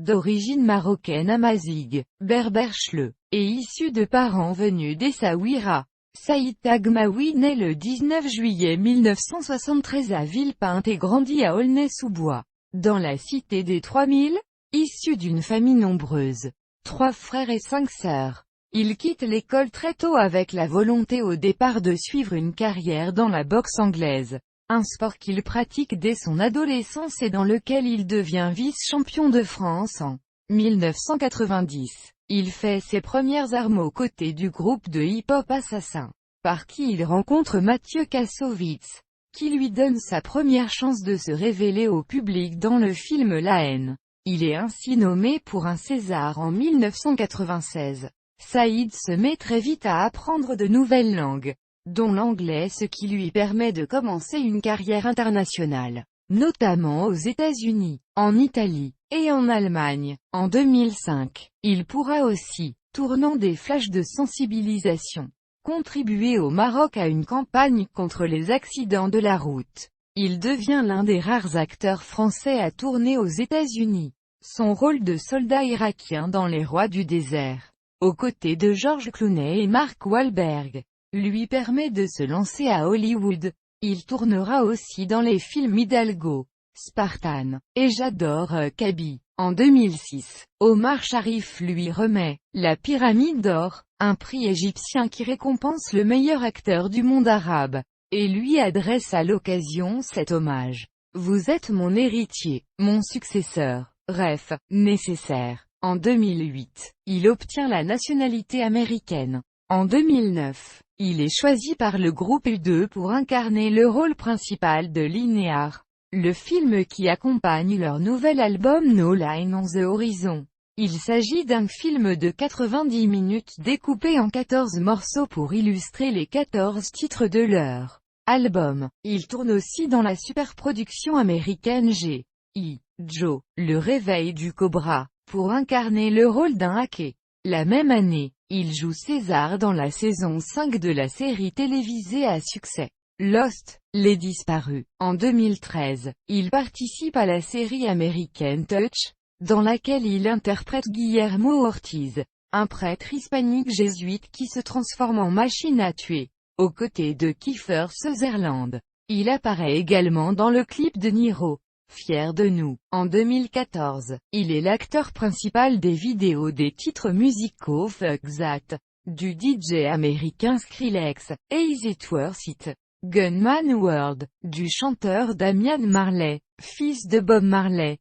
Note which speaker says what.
Speaker 1: d'origine marocaine amazigh, berbère chleu, et issu de parents venus d'Essaouira. Saïd Tagmaoui naît le 19 juillet 1973 à Villepinte et grandit à Aulnay-sous-Bois, dans la cité des 3000, issu d'une famille nombreuse. 3 frères et 5 sœurs. Il quitte l'école très tôt avec la volonté au départ de suivre une carrière dans la boxe anglaise, un sport qu'il pratique dès son adolescence et dans lequel il devient vice-champion de France en 1990. Il fait ses premières armes aux côtés du groupe de hip-hop Assassin, par qui il rencontre Mathieu Kassovitz, qui lui donne sa première chance de se révéler au public dans le film La haine. Il est ainsi nommé pour un César en 1996. Saïd se met très vite à apprendre de nouvelles langues, dont l'anglais, ce qui lui permet de commencer une carrière internationale, notamment aux États-Unis, en Italie, et en Allemagne. En 2005, il pourra aussi, tournant des flashs de sensibilisation, contribuer au Maroc à une campagne contre les accidents de la route. Il devient l'un des rares acteurs français à tourner aux États-Unis. Son rôle de soldat irakien dans Les Rois du désert, aux côtés de George Clooney et Mark Wahlberg, lui permet de se lancer à Hollywood. Il tournera aussi dans les films Hidalgo, Spartan, et J'adore Kaby. En 2006, Omar Sharif lui remet la Pyramide d'Or, un prix égyptien qui récompense le meilleur acteur du monde arabe, et lui adresse à l'occasion cet hommage. Vous êtes mon héritier, mon successeur, ref, nécessaire. En 2008, il obtient la nationalité américaine. En 2009, il est choisi par le groupe U2 pour incarner le rôle principal de Linear, le film qui accompagne leur nouvel album No Line on the Horizon. Il s'agit d'un film de 90 minutes découpé en 14 morceaux pour illustrer les 14 titres de leur album. Il tourne aussi dans la superproduction américaine G.I. Joe, le réveil du Cobra, pour incarner le rôle d'un hacker. La même année, il joue César dans la saison 5 de la série télévisée à succès Lost, Les Disparus. En 2013, il participe à la série américaine Touch, dans laquelle il interprète Guillermo Ortiz, un prêtre hispanique jésuite qui se transforme en machine à tuer, aux côtés de Kiefer Sutherland. Il apparaît également dans le clip de Niro, Fier de nous. En 2014, il est l'acteur principal des vidéos des titres musicaux Fuck That, du DJ américain Skrillex, et Is It Worth It, Gunman World, du chanteur Damian Marley, fils de Bob Marley.